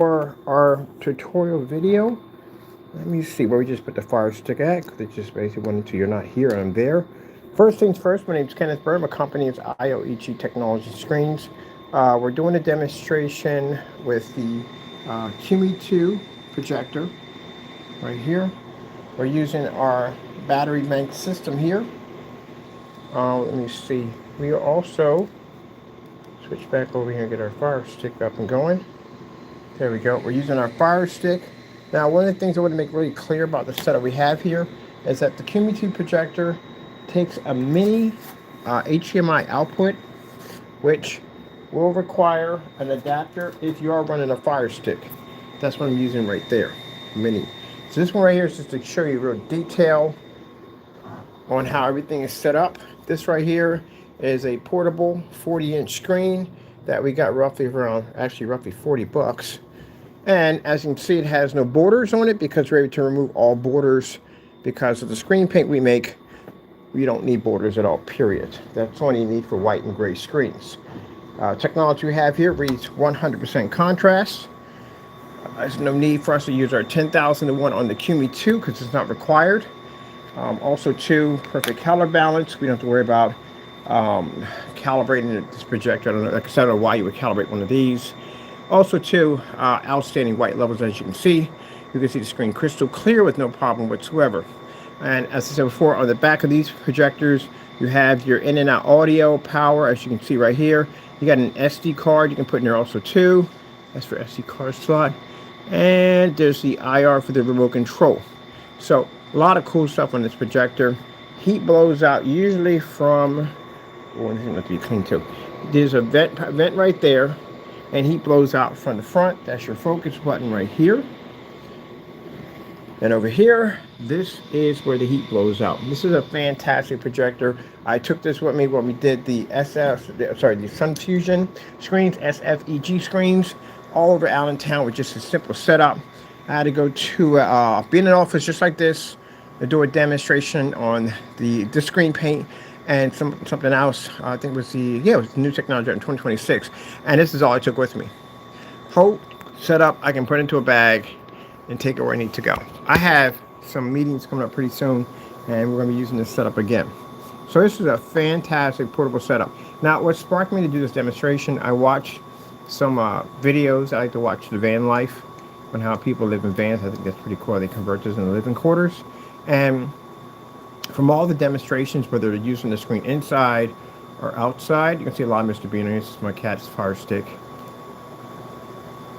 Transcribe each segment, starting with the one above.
For our tutorial video, let me see where we just put the fire stick at, because it just basically went into you're not here and I'm there. First things first, my name is Kenneth Bird. My company is ILEG Technology Screens. We're doing a demonstration with the QUMI Q2 projector right here. We're using our battery bank system here. Let me see. We are also switch back over here and get our fire stick up and going. There we go. We're using our fire stick. Now, one of the things I want to make really clear about the setup we have here is that the QUMI Q2 projector takes a mini HDMI output, which will require an adapter if you are running a fire stick. That's what I'm using right there, mini. So this one right here is just to show you real detail on how everything is set up. This right here is a portable 40-inch screen that we got roughly around, actually roughly 40 bucks. And as you can see, it has no borders on it because we're able to remove all borders because of the screen paint we make. We don't need borders at all, period. That's all you need for white and gray screens. Technology we have here reads 100% contrast. There's no need for us to use our 10,000 to 1 on the QUMI Q2 because it's not required. Also, too, perfect color balance. We don't have to worry about calibrating this projector. I don't know, like I said, I don't know why you would calibrate one of these. Also, too, outstanding white levels, as you can see. You can see the screen crystal clear with no problem whatsoever. And as I said before, on the back of these projectors, you have your in and out audio power, as you can see right here. You got an SD card you can put in there also, too. That's for SD card slot. And there's the IR for the remote control. So, a lot of cool stuff on this projector. Heat blows out usually from, oh, this has to be clean too. There's a vent right there, and heat blows out from the front. That's your focus button right here. And over here, this is where the heat blows out. This is a fantastic projector. I took this with me when we did the the Sun Fusion screens, SFEG screens, all over Allentown with just a simple setup. I had to go to be in an office just like this to do a demonstration on the screen paint and something else. I think it was it was the new technology in 2026. And this is all I took with me. Whole setup I can put into a bag and take it where I need to go. I have some meetings coming up pretty soon, and we're going to be using this setup again. So this is a fantastic portable setup. Now, what sparked me to do this demonstration, I watched some videos. I like to watch the van life on how people live in vans. I think that's pretty cool. They convert this into living quarters. And from all the demonstrations, whether they're using the screen inside or outside, you can see a lot of Mr. Bean. This is my cat's fire stick.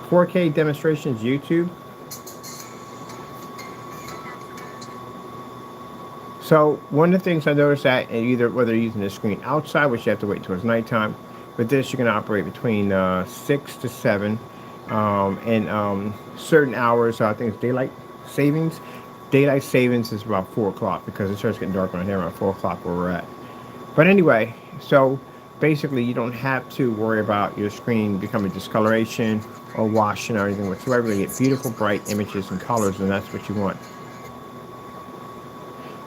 4K demonstrations, YouTube. So one of the things I noticed that whether you're using the screen outside, which you have to wait towards nighttime, with this you can operate between 6 to 7 and certain hours. I think it's daylight savings. Daylight savings is about 4 o'clock because it starts getting dark around here around 4 o'clock where we're at. But anyway, so basically you don't have to worry about your screen becoming discoloration or washing or anything whatsoever. You get beautiful bright images and colors, and that's what you want.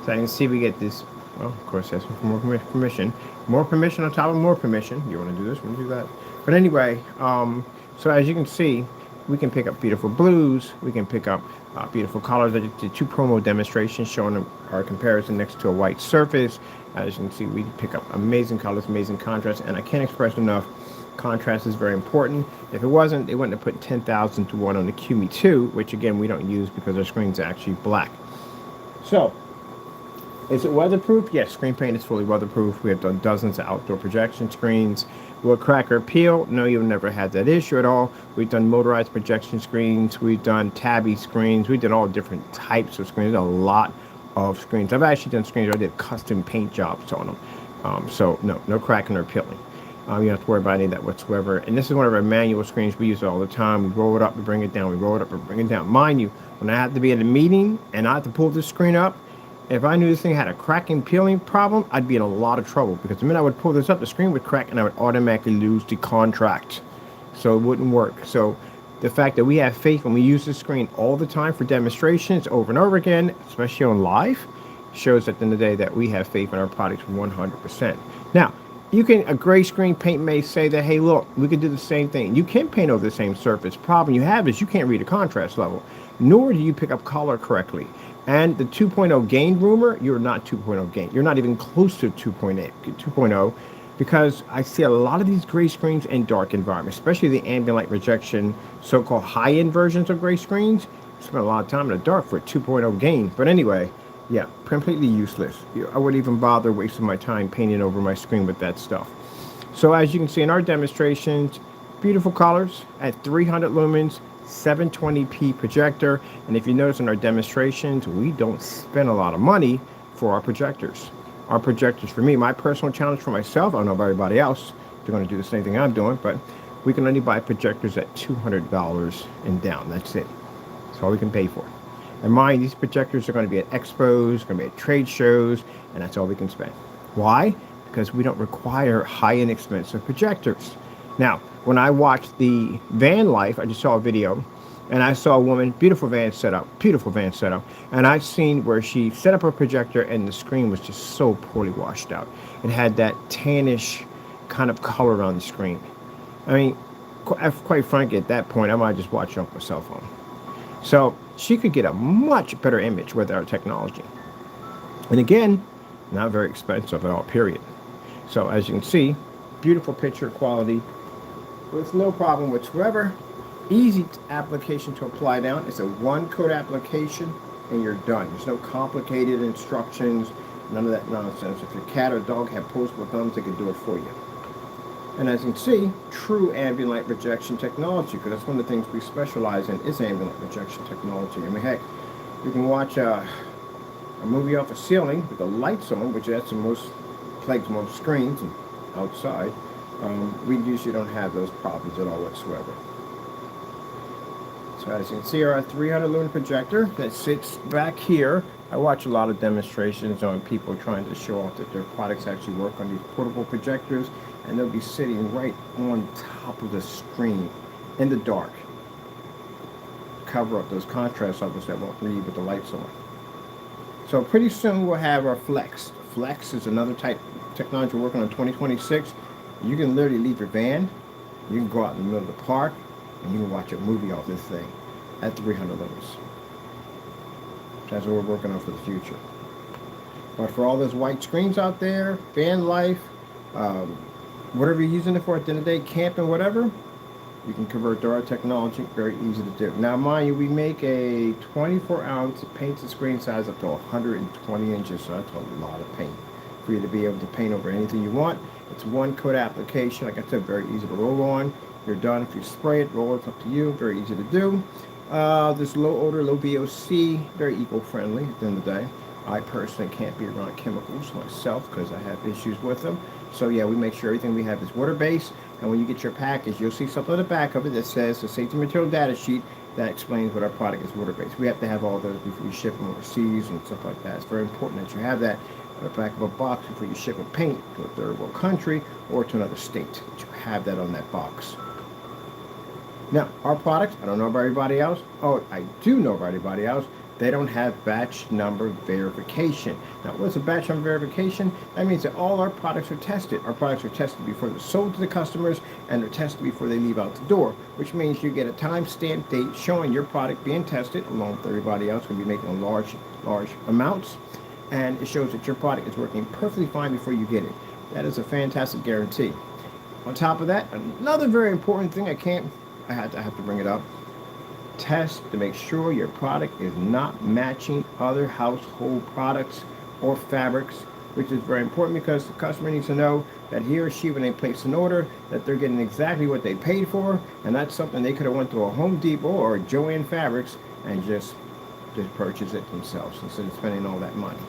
So I can see we get this, well, of course, that's for more permission. More permission on top of more permission. You want to do this, you want to do that. But anyway, so as you can see, we can pick up beautiful blues. We can pick up beautiful colors. I did 2 promo demonstrations showing our comparison next to a white surface. As you can see, we pick up amazing colors, amazing contrast, and I can't express enough. Contrast is very important. If it wasn't, they wouldn't have put 10,000 to 1 on the QUMI Q2, which again, we don't use because our screen's actually black. So, is it weatherproof? Yes, screen paint is fully weatherproof. We have done dozens of outdoor projection screens. Will it crack or peel? No, you've never had that issue at all. We've done motorized projection screens. We've done tabby screens. We've done all different types of screens. A lot of screens. I've actually done screens where I did custom paint jobs on them. So no cracking or peeling. You don't have to worry about any of that whatsoever. And this is one of our manual screens. We use it all the time. We roll it up, we bring it down. We roll it up, we bring it down. Mind you, when I have to be at a meeting and I have to pull this screen up, if I knew this thing had a cracking, peeling problem, I'd be in a lot of trouble because the minute I would pull this up, the screen would crack and I would automatically lose the contract. So it wouldn't work. So the fact that we have faith when we use this screen all the time for demonstrations over and over again, especially on live, shows at the end of the day that we have faith in our products 100%. Now, a gray screen paint may say that, hey, look, we could do the same thing. You can paint over the same surface. Problem you have is you can't read a contrast level, nor do you pick up color correctly. And the 2.0 gain rumor, you're not 2.0 gain. You're not even close to 2.0, because I see a lot of these gray screens in dark environments, especially the ambient light rejection, so-called high-end versions of gray screens. Spend a lot of time in the dark for a 2.0 gain. But anyway, yeah, completely useless. I wouldn't even bother wasting my time painting over my screen with that stuff. So as you can see in our demonstrations, beautiful colors at 300 lumens, 720p projector. And if you notice in our demonstrations, we don't spend a lot of money for our projectors. Our projectors, for me, my personal challenge for myself, I don't know about everybody else, they're going to do the same thing I'm doing, but we can only buy projectors at $200 and down. That's it. That's all we can pay for. And mind, these projectors are going to be at expos, going to be at trade shows, and that's all we can spend. Why? Because we don't require high-end expensive projectors. Now, when I watched the van life, I just saw a video, and I saw a woman, beautiful van setup, and I've seen where she set up her projector and the screen was just so poorly washed out. It had that tannish kind of color on the screen. I mean, quite frankly, at that point, I might just watch it off my cell phone. So she could get a much better image with our technology. And again, not very expensive at all, period. So as you can see, beautiful picture quality with no problem whatsoever. Easy application to apply down. It's a one-coat application and you're done. There's no complicated instructions, none of that nonsense. If your cat or dog have posable thumbs, they can do it for you. And as you can see, true ambient light rejection technology, because that's one of the things we specialize in is ambient light rejection technology. I mean, heck, you can watch a movie off a ceiling with the lights on, which that's the most plagues most screens and outside. We usually don't have those problems at all whatsoever. So as you can see, our 300 lumen projector that sits back here. I watch a lot of demonstrations on people trying to show off that their products actually work on these portable projectors, and they'll be sitting right on top of the screen in the dark. Cover up those contrast levels that won't read with the lights on. So pretty soon we'll have our Flex. Flex is another type of technology we're working on in 2026. You can literally leave your van, you can go out in the middle of the park, and you can watch a movie off this thing at 300 lumens. That's what we're working on for the future. But for all those white screens out there, van life, whatever you're using it for at the end of the day, camping, whatever, you can convert to our technology. Very easy to do. Now, mind you, we make a 24-ounce painted screen size up to 120 inches, so that's a lot of paint for you to be able to paint over anything you want. It's one coat application. Like I said, very easy to roll on. You're done. If you spray it, roll it, it's up to you. Very easy to do. This low odor, low VOC, very eco-friendly at the end of the day. I personally can't be around chemicals myself because I have issues with them. So yeah, we make sure everything we have is water-based. And when you get your package, you'll see something on the back of it that says the safety material data sheet that explains what our product is water-based. We have to have all those before you ship them overseas and stuff like that. It's very important that you have that on the back of a box before you ship a paint to a third world country or to another state. That you have that on that box. Now, our products, I don't know about everybody else. Oh, I do know about everybody else. They don't have batch number verification. Now, what's a batch number verification? That means that all our products are tested. Our products are tested before they're sold to the customers, and they're tested before they leave out the door, which means you get a time-stamped date showing your product being tested, along with everybody else going to be making large amounts, and it shows that your product is working perfectly fine before you get it. That is a fantastic guarantee. On top of that, another very important thing I have to bring it up. Test to make sure your product is not matching other household products or fabrics, which is very important because the customer needs to know that he or she, when they place an order, that they're getting exactly what they paid for, and that's something they could have went to a Home Depot or a Joann Fabrics and just purchase it themselves instead of spending all that money.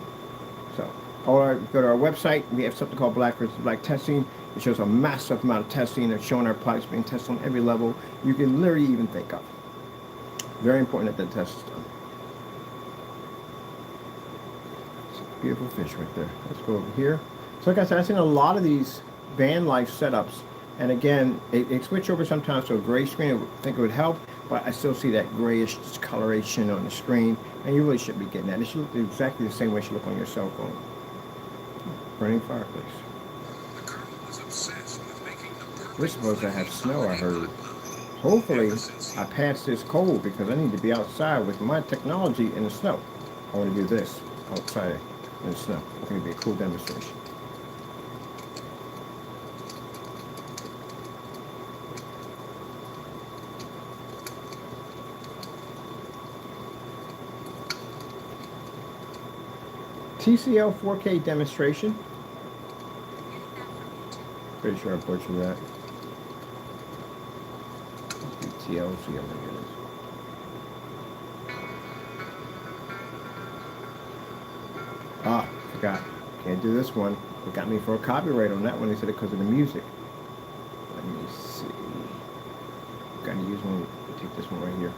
So, go to our website. We have something called Black vs. Black testing. It shows a massive amount of testing. They're showing our products being tested on every level you can literally even think of. Very important that the test is done. It's a beautiful fish right there. Let's go over here. So like I said, I've seen a lot of these van life setups. And again, they switch over sometimes to a gray screen. I think it would help, but I still see that grayish discoloration on the screen. And you really shouldn't be getting that. It should look exactly the same way it should look on your cell phone. Burning fireplace. We're supposed to have snow, I heard. Hopefully, I pass this cold because I need to be outside with my technology in the snow. I want to do this outside in the snow. It's going to be a cool demonstration. TCL 4K demonstration. Pretty sure I butchered that. TCL, see how many it is. Ah, forgot. Can't do this one. It got me for a copyright on that one. They said it because of the music. Let me see. Gotta use one. Take this one right here.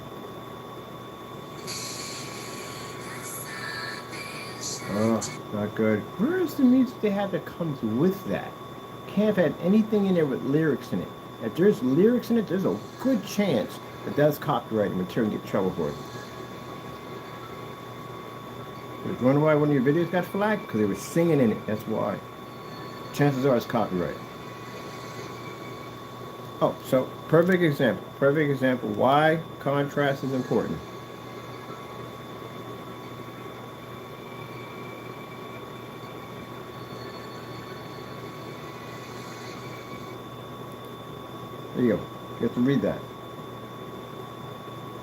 Oh, not good. Where is the music they have that comes with that? Can't have had anything in there with lyrics in it. If there's lyrics in it, there's a good chance that that's copyrighted material and get in trouble for it. You wonder why one of your videos got flagged? Because they were singing in it. That's why. Chances are it's copyrighted. Oh, so perfect example. Perfect example why contrast is important. There you go. You have to read that.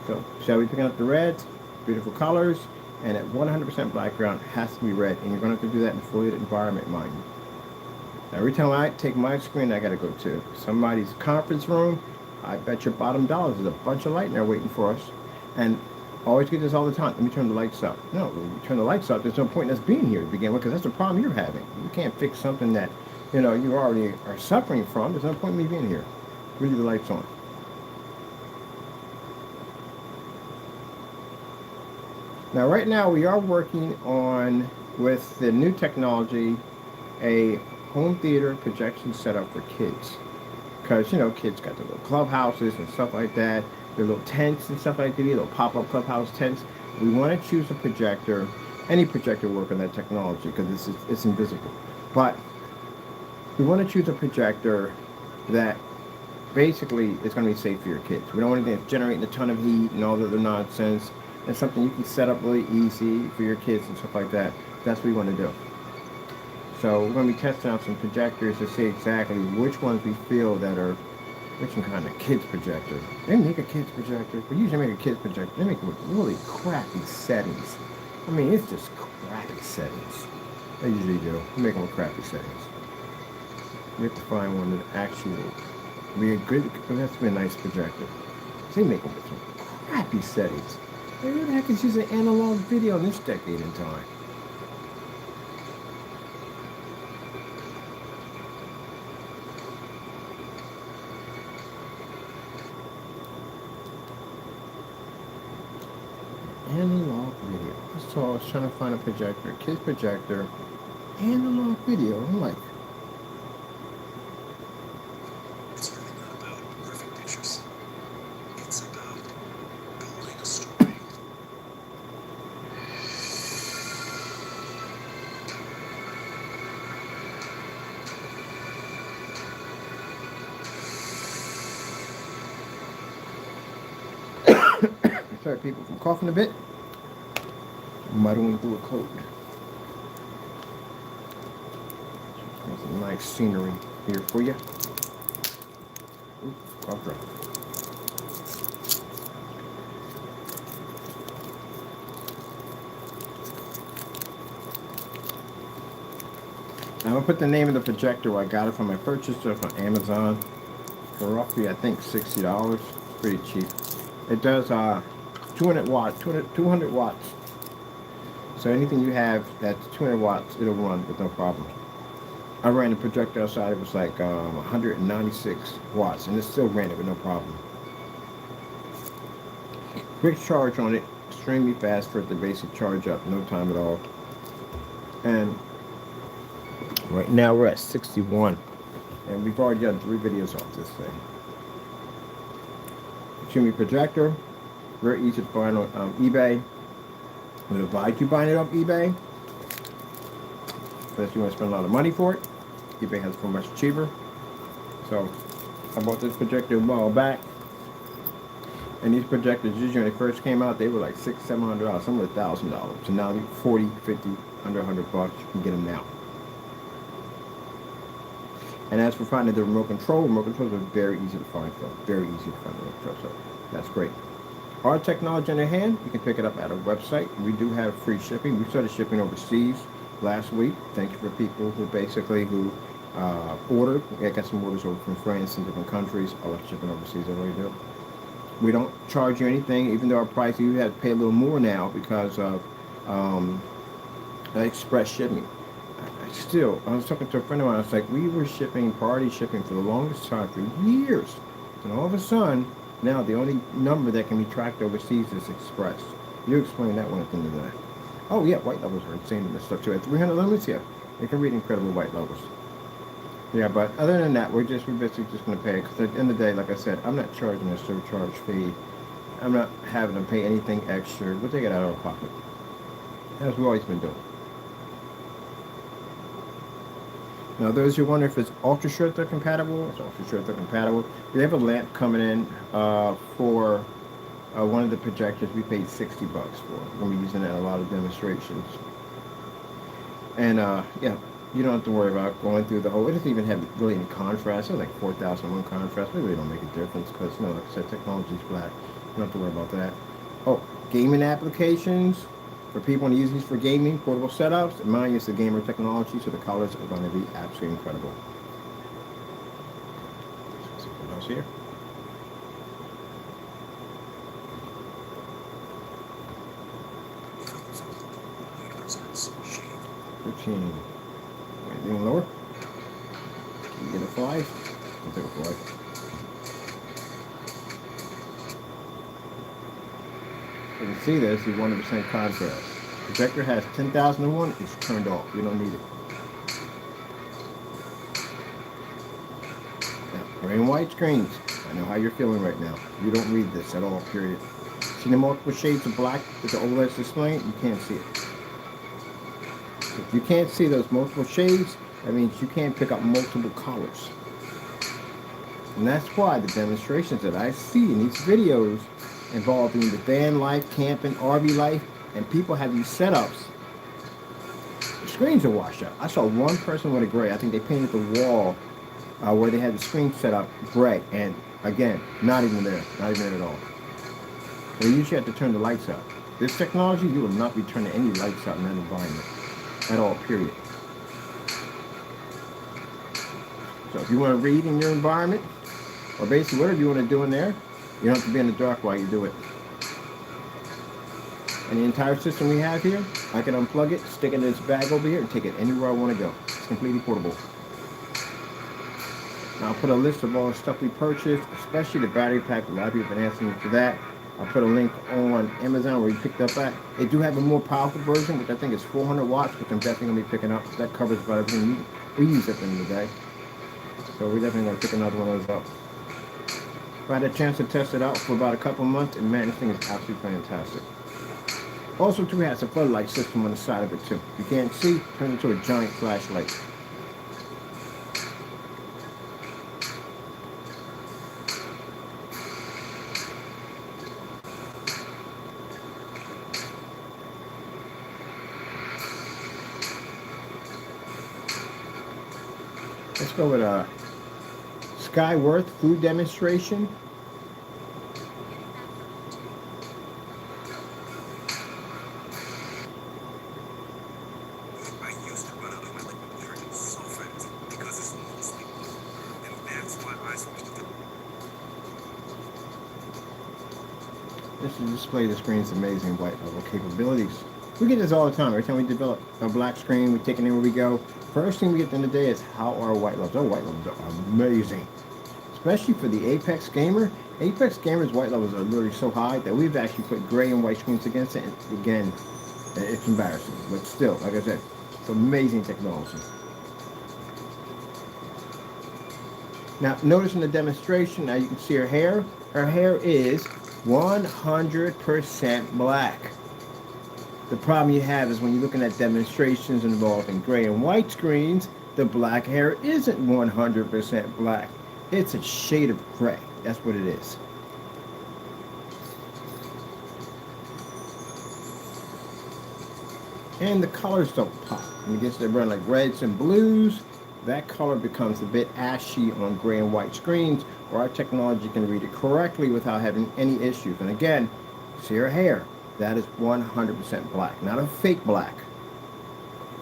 So, shall we pick up the reds? Beautiful colors. And at 100% background has to be red. And you're going to have to do that in a fully lit environment, mind you. Now, every time I take my screen, I got to go to somebody's conference room. I bet your bottom dollar there's a bunch of light in there waiting for us. And I always get this all the time. Let me turn the lights up. No, when you turn the lights up, there's no point in us being here to begin with because that's the problem you're having. You can't fix something that, you know, you already are suffering from. There's no point in me being here. Leave the lights on. Now, right now, we are working on, with the new technology, a home theater projection setup for kids. Because, you know, kids got their little clubhouses and stuff like that, their little tents and stuff like that, little pop-up clubhouse tents. We want to choose a projector, any projector work on that technology, because it's invisible. But we want to choose a projector that basically is going to be safe for your kids. We don't want anything that's generating a ton of heat and all the other nonsense. It's something you can set up really easy for your kids and stuff like that. That's what we want to do. So we're going to be testing out some projectors to see exactly which ones we feel that are, which kind of kids projector. They make a kids projector, but usually make a kids projector. They make them with really crappy settings. I mean, it's just crappy settings. They usually do. They make them with crappy settings. We have to find one that actually will be a good, it has to be a nice projector. So they make them with some crappy settings. Who the heck is using analog video in this decade in time? Analog video. So I was trying to find a projector, a kid's projector, analog video. I'm like, it's really not about perfect pictures. It's about building a story. sorry people from coughing a bit. Muddling through a coat. There's some nice scenery here for you. Ooh, cough drop. I'm going to put the name of the projector. I got it from my purchase on Amazon for roughly, I think, $60. Pretty cheap. It does 200 watts. So anything you have that's 200 watts, it'll run with no problem. I ran the projector outside. It was like 196 watts, and it still ran it with no problem. Quick charge on it, extremely fast for the basic charge up, no time at all. And right now we're at 61, and we've already done 3 videos off this thing. QUMI projector, very easy to find on eBay. I would advise you buying it off eBay, unless you want to spend a lot of money for it. eBay has it for much cheaper. So I bought this projector a while back, and these projectors, usually when they first came out, they were like $600-700. Some were $1,000. So now they're 40, 50, under $100. You can get them now. And as for finding the remote controls are very easy to find. Very easy to find the remote control. So that's great. Our technology in their hand, you can pick it up at our website. We do have free shipping. We started shipping overseas last week. Thank you for people who ordered. I got some orders over from France and different countries. I love shipping overseas. I really do. We don't charge you anything, even though our price, you have to pay a little more now because of express shipping. Still, I was talking to a friend of mine. I was like, we were shipping, priority shipping for the longest time, for years. And all of a sudden, now the only number that can be tracked overseas is express. You explain that one at the end of the day. Oh yeah, white levels are insane in this stuff too. At 300 lumens, yeah, they can read incredible white levels. Yeah, but other than that, we're basically just going to pay. Because at the end of the day, like I said, I'm not charging a surcharge fee. I'm not having them pay anything extra. We'll take it out of our pocket, as we've always been doing. Now, those who wonder if it's ultra short thread compatible, it's ultra short thread compatible. We have a lamp coming in for one of the projectors. We paid $60 for. We're going to be using that in a lot of demonstrations. And yeah, you don't have to worry about going through the whole. It doesn't even have really any contrast. It's like 4,001 contrast. It really don't make a difference because, you know, like I said, technology's black. You don't have to worry about that. Oh, gaming applications. For people who use these for gaming, portable setups, and mine is the gamer technology, so the colors are going to be absolutely incredible. What else here? Represents shade. 13. Anything lower? Can you get a 5? I'll take a 5. You can see this is 100% contrast. Projector has 10,001. It's turned off. You don't need it. Now, gray and white screens. I know how you're feeling right now. You don't read this at all, period. See the multiple shades of black that the OLED's displaying? You can't see it. If you can't see those multiple shades, that means you can't pick up multiple colors. And that's why the demonstrations that I see in these videos involving the van life, camping, RV life, and people have these setups, the screens are washed out. I saw one person with a gray. I think they painted the wall where they had the screen set up gray, and again, not even there at all. So you usually have to turn the lights out. This technology, you will not be turning any lights out in that environment at all, period. So if you want to read in your environment, or basically whatever you want to do in there, you don't have to be in the dark while you do it. And the entire system we have here, I can unplug it, stick it in this bag over here, and take it anywhere I want to go. It's completely portable. Now I'll put a list of all the stuff we purchased, especially the battery pack. A lot of people have been asking me for that. I'll put a link on Amazon where you picked up at. They do have a more powerful version, which I think is 400 watts, which I'm definitely going to be picking up. That covers about everything we use at the end of the day. So we're definitely going to pick another one of those up. I had a chance to test it out for about a couple months, and man, this thing is absolutely fantastic. Also, too, it has a floodlight system on the side of it, too. If you can't see, turn it into a giant flashlight. Let's go with a Skyworth food demonstration. I used to run out of my liquid detergent so fast because it's mostly blue, and that's why I switched to This is display the screen's amazing white level capabilities. We get this all the time. Every time we develop a black screen, we take it in where we go. First thing we get at the end of the day is how our white levels. Our white levels are amazing. Especially for the Apex gamer. Apex gamer's white levels are literally so high that we've actually put gray and white screens against it. And again, it's embarrassing. But still, like I said, it's amazing technology. Now, notice in the demonstration, now you can see her hair. Her hair is 100% black. The problem you have is when you're looking at demonstrations involving gray and white screens, the black hair isn't 100% black. It's a shade of gray. That's what it is. And the colors don't pop. When it gets to run like reds and blues, that color becomes a bit ashy on gray and white screens, where our technology can read it correctly without having any issues. And again, see her hair. That is 100% black, not a fake black.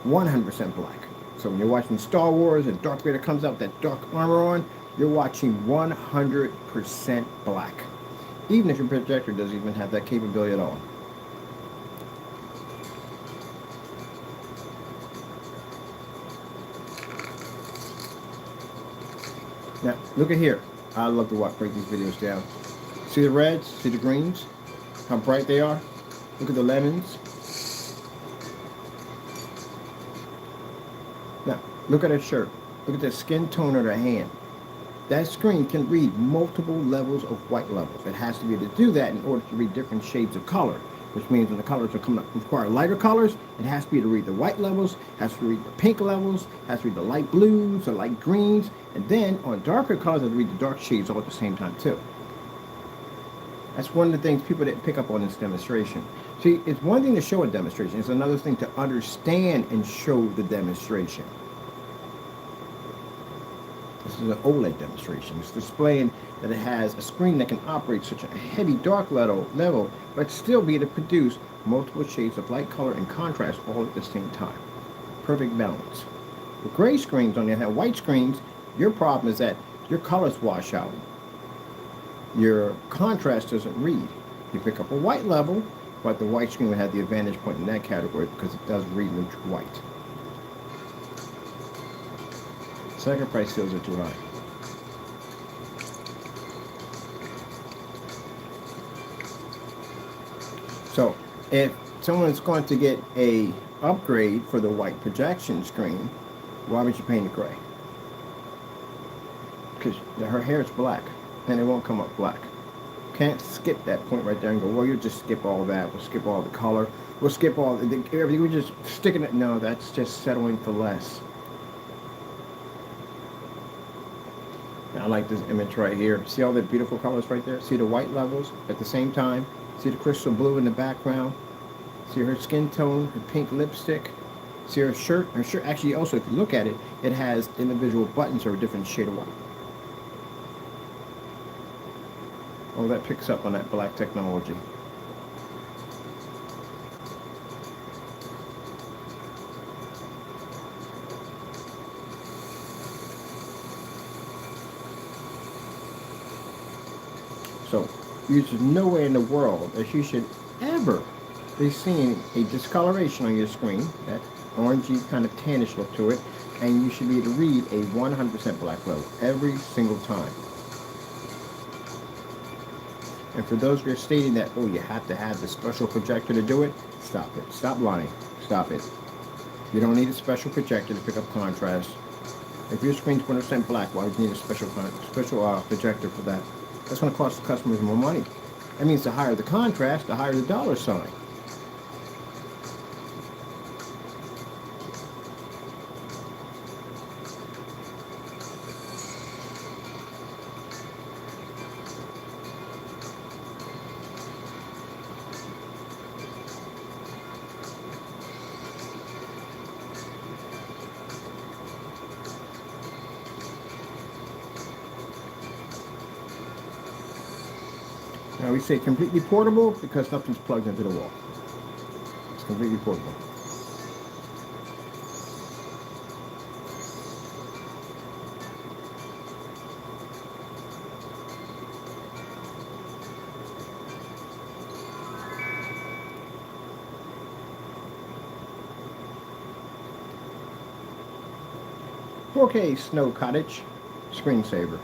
100% black. So when you're watching Star Wars and Darth Vader comes out with that dark armor on, you're watching 100% black. Even if your projector doesn't even have that capability at all. Now, look at here. I love to break these videos down. See the reds? See the greens? How bright they are? Look at the lemons. Now, look at her shirt. Look at the skin tone of her hand. That screen can read multiple levels of white levels. It has to be able to do that in order to read different shades of color, which means when the colors are coming up, require lighter colors, it has to be able to read the white levels, has to read the pink levels, has to read the light blues, the light greens, and then on darker colors, it has to read the dark shades all at the same time too. That's one of the things people didn't pick up on this demonstration. See, it's one thing to show a demonstration, it's another thing to understand and show the demonstration. This is an OLED demonstration. It's displaying that it has a screen that can operate such a heavy dark level, but still be able to produce multiple shades of light, color, and contrast all at the same time. Perfect balance. With gray screens, on the other hand, white screens, your problem is that your colors wash out. Your contrast doesn't read. You pick up a white level, but the white screen would have the advantage point in that category because it does read neutral white. Second price sales are too high. So if someone's going to get a upgrade for the white projection screen, why would you paint it gray? Because her hair is black and it won't come up black. Can't skip that point right there and go, well, you'll just skip all that. We'll skip all the color. We'll skip all everything. We're just sticking it. No, that's just settling for less. I like this image right here. See all the beautiful colors right there? See the white levels at the same time? See the crystal blue in the background? See her skin tone, her pink lipstick? See her shirt? Her shirt, actually, also, if you look at it, it has individual buttons or a different shade of white. Oh, that picks up on that black technology. So, there's no way in the world that you should ever be seeing a discoloration on your screen, that orangey kind of tannish look to it, and you should be able to read a 100% black level every single time. And for those who are stating that, oh, you have to have the special projector to do it, stop it. Stop lying. Stop it. You don't need a special projector to pick up contrast. If your screen's 100% black, why would you need a special projector for that? That's going to cost the customers more money. That means the higher the contrast, the higher the dollar sign. Now we say completely portable because nothing's plugged into the wall. It's completely portable. "4K Snow Cottage Screensaver."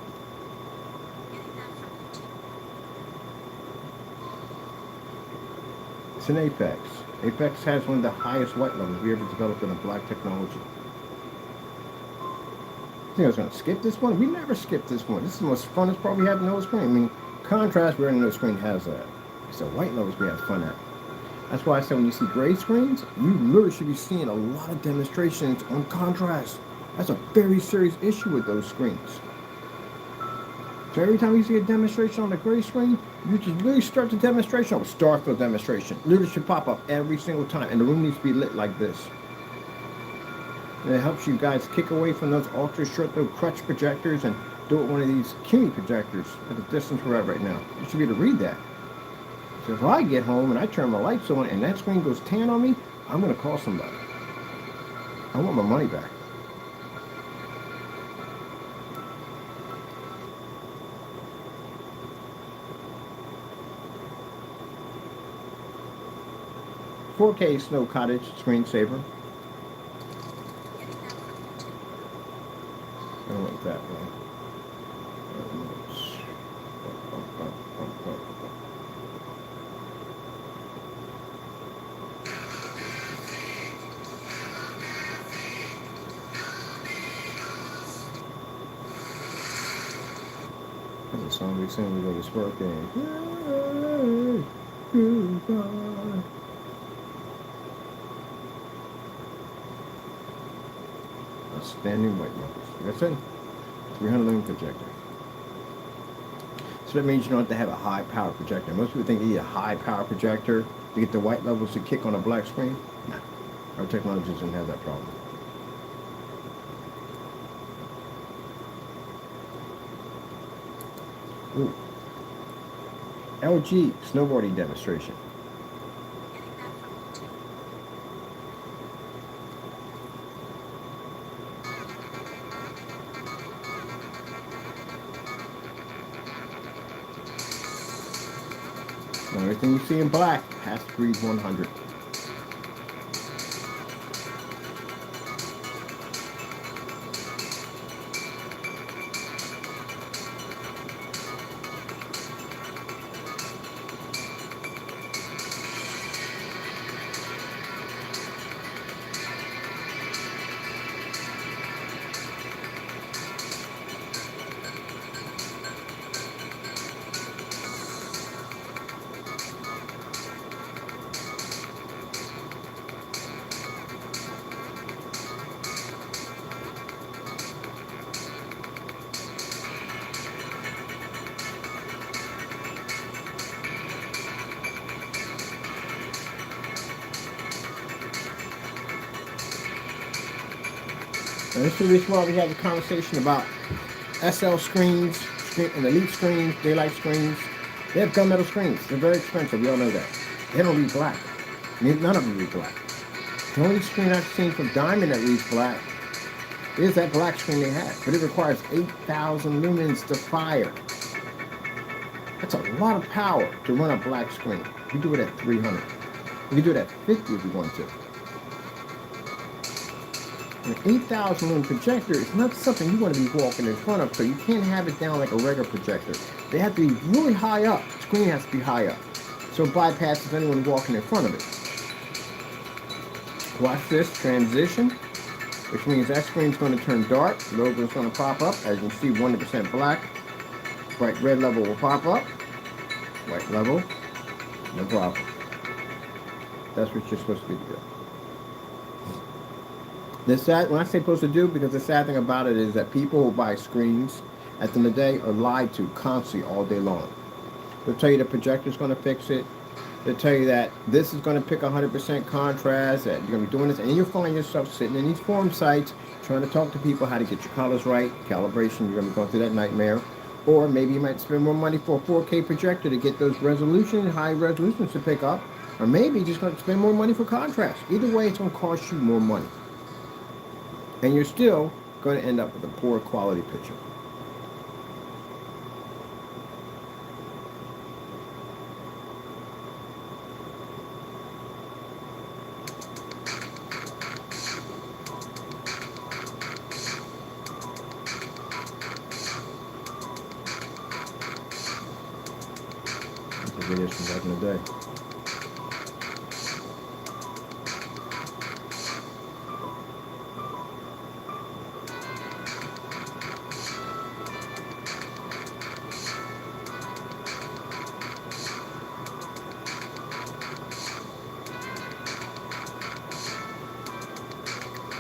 It's an Apex. Apex has one of the highest white levels we ever developed in a black technology. I think I was going to skip this one. We never skipped this one. This is the most funnest part we have in the whole screen. I mean, contrast, we already know the screen has that. It's the white levels we have fun at. That's why I said when you see gray screens, you literally should be seeing a lot of demonstrations on contrast. That's a very serious issue with those screens. So every time you see a demonstration on the gray screen, you just really start the demonstration on a Starfield demonstration. Literally should pop up every single time, and the room needs to be lit like this. And it helps you guys kick away from those ultra short little crutch projectors and do it with one of these QUMI projectors at the distance we're at right now. You should be able to read that. So if I get home and I turn my lights on and that screen goes tan on me, I'm going to call somebody. I want my money back. $4K Snow Cottage screensaver. I don't want that one. That's a song we sing when we go to sport game. Goodbye. Outstanding white markers. Like I said, 300 lumen projector. So that means you don't have to have a high power projector. Most people think you need a high power projector to get the white levels to kick on a black screen. No, our technology doesn't have that problem. Ooh. LG snowboarding demonstration. Now everything you see in black has to read 100. And this is the reason why we have a conversation about SL screens, and elite screens, daylight screens. They have gunmetal screens. They're very expensive. We all know that. They don't read black. None of them read black. The only screen I've seen from Diamond that reads black is that black screen they have. But it requires 8,000 lumens to fire. That's a lot of power to run a black screen. You do it at 300. You can do it at 50 if you want to. An 8,000 lumen projector is not something you want to be walking in front of, so you can't have it down like a regular projector. They have to be really high up. The screen has to be high up, so it bypasses anyone walking in front of it. Watch this transition, which means that screen's going to turn dark. The logo is going to pop up. As you can see, 100% black. Bright red level will pop up. White level, no problem. That's what you're supposed to be doing. When I say supposed to do, because the sad thing about it is that people who buy screens at the end of the day are lied to constantly all day long. They'll tell you the projector's going to fix it. They'll tell you that this is going to pick 100% contrast, that you're going to be doing this, and you'll find yourself sitting in these forum sites trying to talk to people how to get your colors right, calibration. You're going to be going through that nightmare. Or maybe you might spend more money for a 4K projector to get those resolutions, high resolutions to pick up. Or maybe you're just going to spend more money for contrast. Either way, it's going to cost you more money. And you're still going to end up with a poor quality picture. That's a video from back in the day.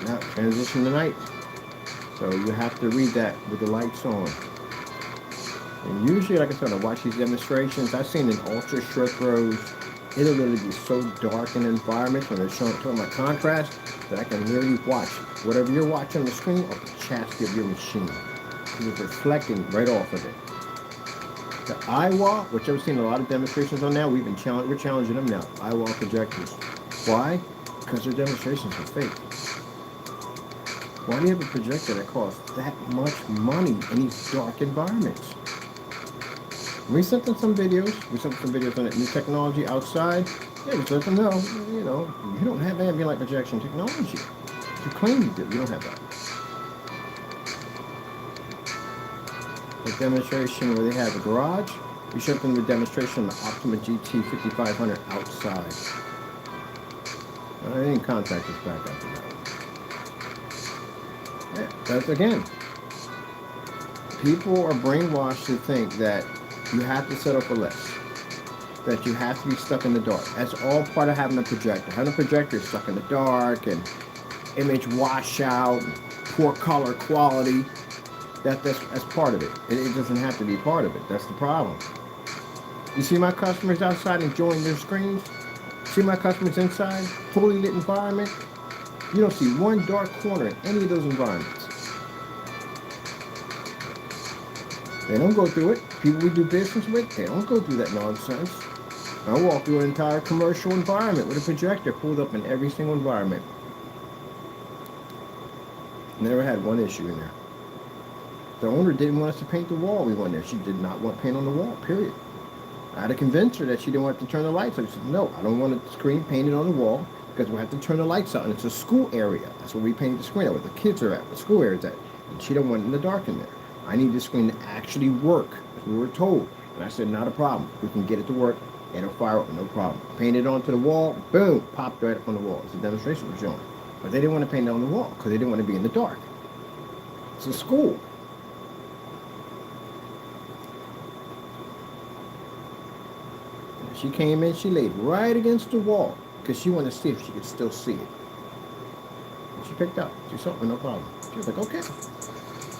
Now, transition to night. So you have to read that with the lights on. And usually, like I said, when I watch these demonstrations, I've seen in ultra short throws, it'll literally be so dark in environments when they're talking about contrast that I can literally watch whatever you're watching on the screen or the chassis of your machine. Because it's reflecting right off of it. The IWA, which I've seen a lot of demonstrations on now, we're challenging them now. IWA projectors. Why? Because their demonstrations are fake. Why do you have a projector that costs that much money in these dark environments? We sent them some videos. We sent them some videos on that new technology outside. Yeah, just let them know, you don't have ambient light projection technology. You claim you do. You don't have that. A demonstration where they have a garage. We showed them the demonstration of the Optima GT 5500 outside. I didn't contact us back after that. Yeah, that's again. People are brainwashed to think that you have to set up a list, that you have to be stuck in the dark. That's all part of having a projector. Having a projector is stuck in the dark and image washout, poor color quality. That's part of it. It doesn't have to be part of it. That's the problem. You see my customers outside enjoying their screens? See my customers inside, fully lit environment? You don't see one dark corner in any of those environments. They don't go through it. People we do business with, they don't go through that nonsense. I walk through an entire commercial environment with a projector pulled up in every single environment. Never had one issue in there. The owner didn't want us to paint the wall we went there. She did not want paint on the wall, period. I had to convince her that she didn't want to turn the lights on. She said, no, I don't want the screen painted on the wall because we'll have to turn the lights out. And it's a school area. That's where we painted the screen at, where the kids are at, where the school area is at. And she don't want it in the dark in there. I need the screen to actually work, as we were told. And I said, not a problem. We can get it to work. It'll fire up, no problem. Paint it onto the wall, boom, popped right up on the wall. It's a demonstration we're showing. But they didn't want to paint it on the wall because they didn't want to be in the dark. It's a school. She came in, she laid right against the wall because she wanted to see if she could still see it. And she picked up. She saw it, no problem. She was like, okay,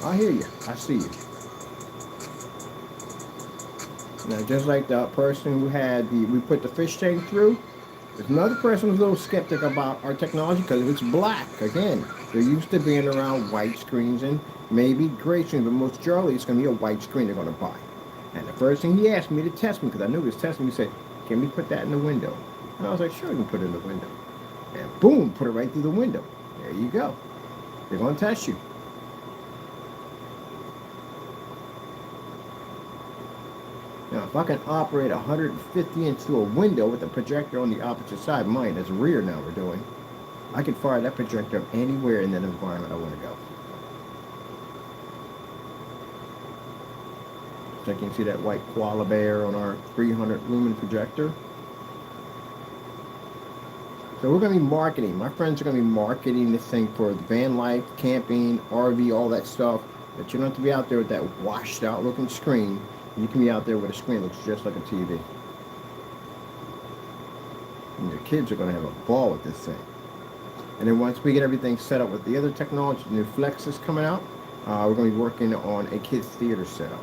I hear you. I see you. Now, just like the person who had we put the fish tank through, there's another person who's a little skeptic about our technology because it's black. Again, they're used to being around white screens and maybe gray screens, but most generally it's going to be a white screen they're going to buy. And the first thing he asked me to test me, because I knew he was testing me, he said, can we put that in the window? And I was like, sure, you can put it in the window. And boom, put it right through the window. There you go. They're going to test you. Now, if I can operate 150 into a window with a projector on the opposite side, mine, that's rear now we're doing, I can fire that projector up anywhere in that environment I want to go. So you can see that white koala bear on our 300 lumen projector. So we're going to be marketing. My friends are going to be marketing this thing for the van life, camping, RV, all that stuff. But you don't have to be out there with that washed out looking screen. You can be out there with a screen that looks just like a TV. And your kids are going to have a ball with this thing. And then once we get everything set up with the other technology, the new Flex is coming out, we're going to be working on a kids theater setup.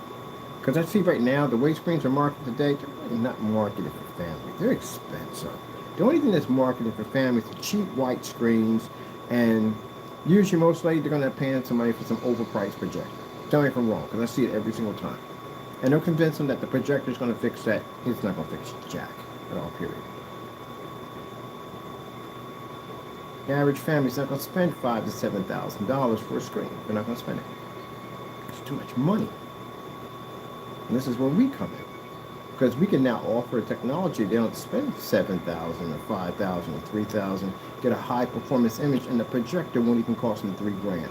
Because I see right now, the way screens are marketed today, they're really not marketed for family. They're expensive. The only thing that's marketed for families are cheap white screens, and usually most likely they're going to pay some money for some overpriced projector. Tell me if I'm wrong, because I see it every single time. And they'll convince them that the projector is going to fix that. It's not going to fix jack at all, period. The average family's not going to spend $5,000 to $7,000 for a screen. They're not going to spend it. It's too much money. And this is where we come in. Because we can now offer a technology. They don't spend $7,000 or $5,000 or $3,000. Get a high performance image, and the projector won't even cost them $3,000.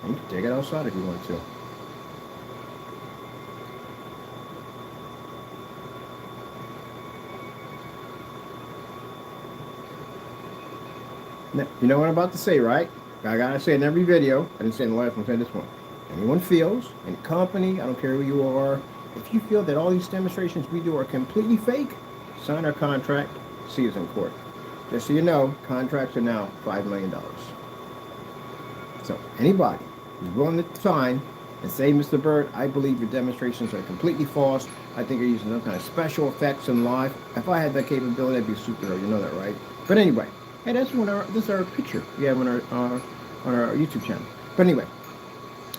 And you can take it outside if you want to. Now, you know what I'm about to say, right? I gotta say it in every video. I didn't say it in the last one, I said this one. Anyone feels, any company, I don't care who you are, if you feel that all these demonstrations we do are completely fake, sign our contract, see us in court. Just so you know, contracts are now $5 million. So anybody who's willing to sign and say, Mr. Bird, I believe your demonstrations are completely false. I think you're using some kind of special effects in live. If I had that capability, I'd be a superhero. You know that, right? But anyway, hey, this is our picture we have on our YouTube channel. But anyway,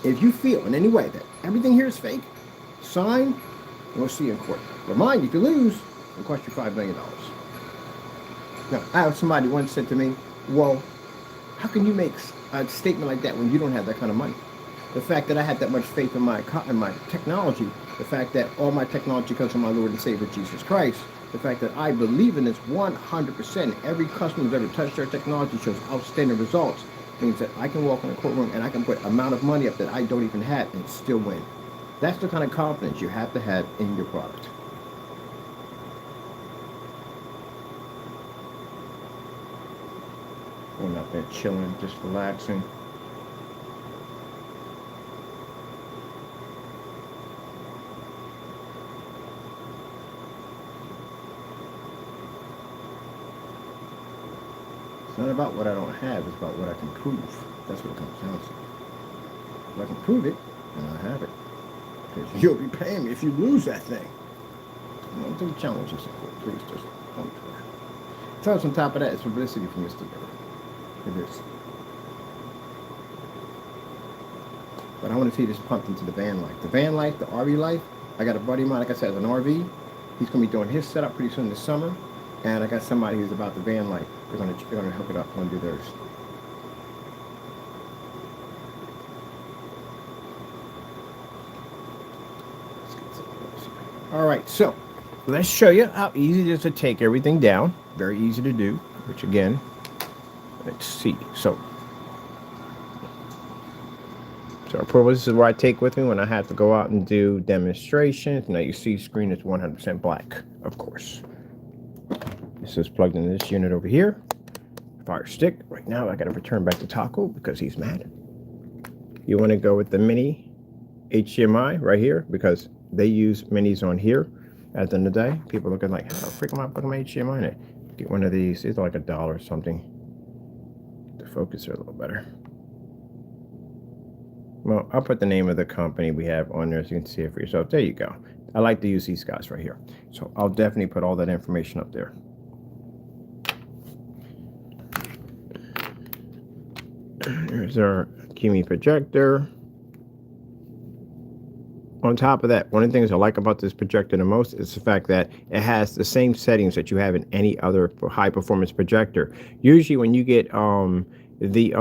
if you feel in any way that everything here is fake, sign, and we'll see you in court. But mind, if you lose, it'll cost you $5 million. Now, I have somebody once said to me, well, how can you make a statement like that when you don't have that kind of money? The fact that I had that much faith in my technology, the fact that all my technology comes from my Lord and Savior Jesus Christ, the fact that I believe in this 100%, every customer who's ever touched our technology shows outstanding results, means that I can walk in a courtroom and I can put amount of money up that I don't even have and still win. That's the kind of confidence you have to have in your product. Going out there chilling, just relaxing. It's not about what I don't have, it's about what I can prove. That's what it comes down to. If I can prove it, then I have it. Because you'll be paying me if you lose that thing. Don't take challenges in court, please. Just don't do that. Tell us on top of that, it's publicity for Mr. Bird. It is. But I want to see this pumped into the van life. The van life, the RV life, I got a buddy of mine, like I said, has an RV. He's going to be doing his setup pretty soon this summer. And I got somebody who's about the van life. They're going to hook it up. They're going to do theirs. All right, so let's show you how easy it is to take everything down. Very easy to do, which again, let's see. So our purple, this is what I take with me when I have to go out and do demonstrations. Now you see screen is 100% black, of course. This is plugged into this unit over here. Fire stick. Right now I got to return back to Taco because he's mad. You want to go with the mini HDMI right here because they use minis on here. At the end of the day, people looking like, how the freak am I plugging my HDMI in it? Get one of these. These are like $1 or something. The focus are a little better. Well, I'll put the name of the company we have on there so you can see it for yourself. There you go. I like to use these guys right here. So I'll definitely put all that information up there. Here's our QUMI projector. On top of that, one of the things I like about this projector the most is the fact that it has the same settings that you have in any other high performance projector. Usually when you get the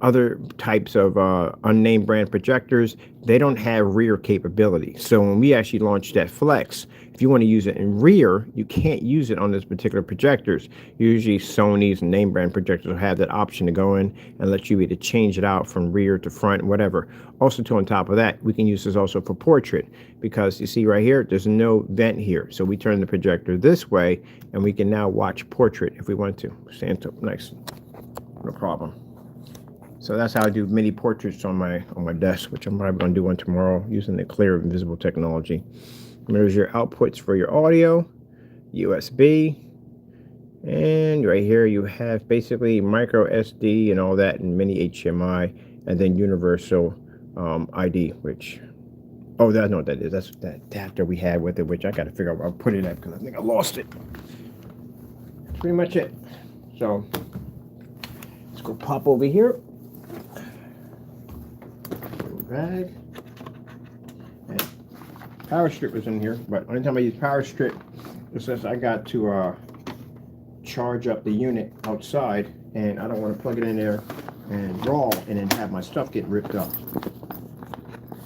other types of unnamed brand projectors, they don't have rear capability. So when we actually launched that Flex, if you want to use it in rear, you can't use it on this particular projectors. Usually Sony's and name brand projectors will have that option to go in and let you either change it out from rear to front, whatever. Also, too, on top of that, we can use this also for portrait because you see right here, there's no vent here. So we turn the projector this way and we can now watch portrait if we want to. Stand up nice, no problem. So that's how I do mini portraits on my desk, which I'm probably going to do one tomorrow using the clear invisible technology. There's your outputs for your audio, USB, and right here you have basically micro SD and all that, and mini HDMI, and then universal ID, which, oh, that's not what that is. That's that adapter we had with it, which I got to figure out where I'll put it at because I think I lost it. That's pretty much it. So let's go pop over here. Bag. And power strip is in here, but anytime I use power strip, it says I got to charge up the unit outside, and I don't want to plug it in there and raw and then have my stuff get ripped up.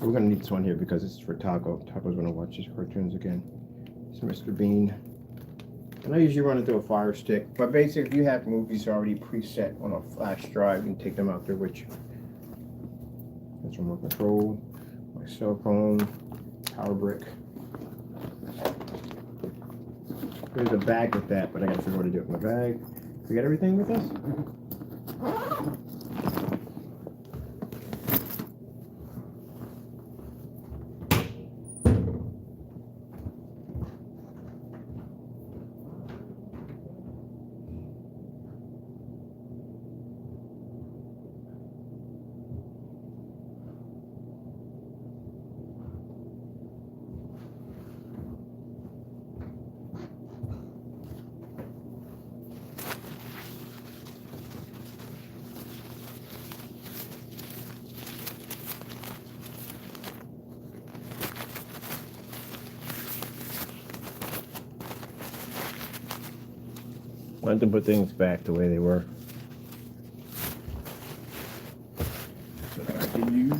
We're gonna need this one here because this is for Taco. Taco's gonna watch his cartoons again. It's Mr. Bean. And I usually run it through a fire stick, but basically if you have movies already preset on a flash drive, you can take them out there with you. That's remote control, my cell phone, power brick. There's a bag with that, but I gotta figure out what to do with my bag. We got everything with us? Wanted to put things back the way they were. So I can use.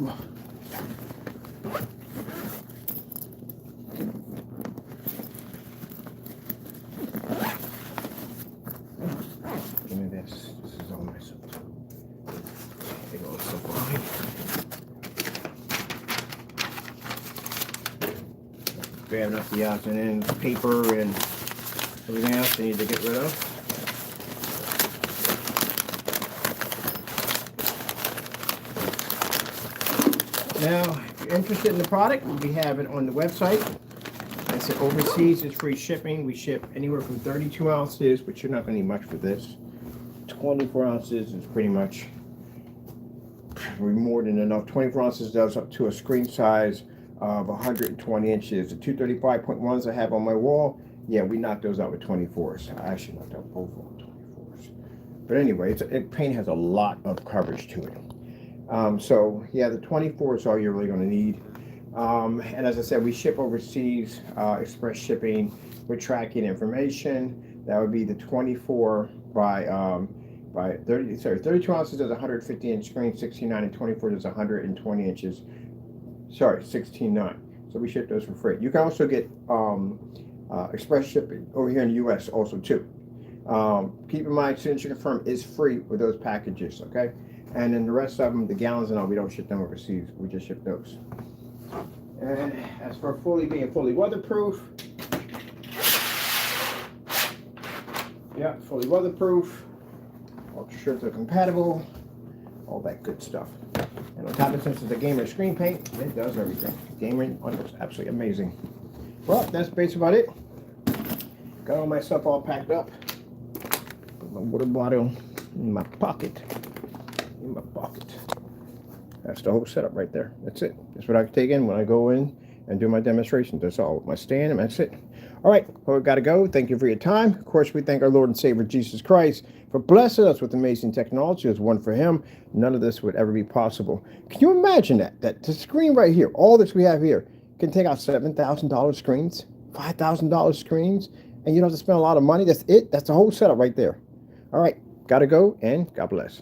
Give me this. This is all my stuff. Take all this stuff behind. Grabbing up the odds and ends, paper and everything else I need to get rid of. Now, if you're interested in the product, we have it on the website. I said overseas is free shipping. We ship anywhere from 32 ounces, which you're not going to need much for this. 24 ounces is pretty much more than enough. 24 ounces does up to a screen size of 120 inches. The 235.1s I have on my wall, yeah, we knocked those out with 24s. I actually knocked out both of them 24s. But anyway, paint has a lot of coverage to it. So yeah, the 24 is all you're really going to need. And as I said, we ship overseas, express shipping with tracking information. That would be the 24 by 32 ounces is 150 inch screen, 16.9, and 24 is 120 inches. Sorry, 16.9. So we ship those for free. You can also get express shipping over here in the U.S. also too. Keep in mind, Signature Confirm is free with those packages, okay? And then the rest of them, the gallons and all, we don't ship them overseas. We just ship those. And as for being fully weatherproof, yeah, fully weatherproof, ultra shirts are compatible, all that good stuff. And on top of it, since it's a gamer screen paint, it does everything. Gaming on it's absolutely amazing. Well, that's basically about it. Got all my stuff all packed up. Put my water bottle in my pocket. In my pocket. That's the whole setup right there. That's it. That's what I can take in when I go in and do my demonstrations. That's all. My stand, and that's it. All right, well, we got to go. Thank you for your time. Of course, we thank our Lord and Savior Jesus Christ for blessing us with amazing technology. It was one for Him. None of this would ever be possible. Can you imagine that? That the screen right here, all this we have here, can take out $7,000 screens, $5,000 screens, and you don't have to spend a lot of money. That's it. That's the whole setup right there. All right, got to go, and God bless.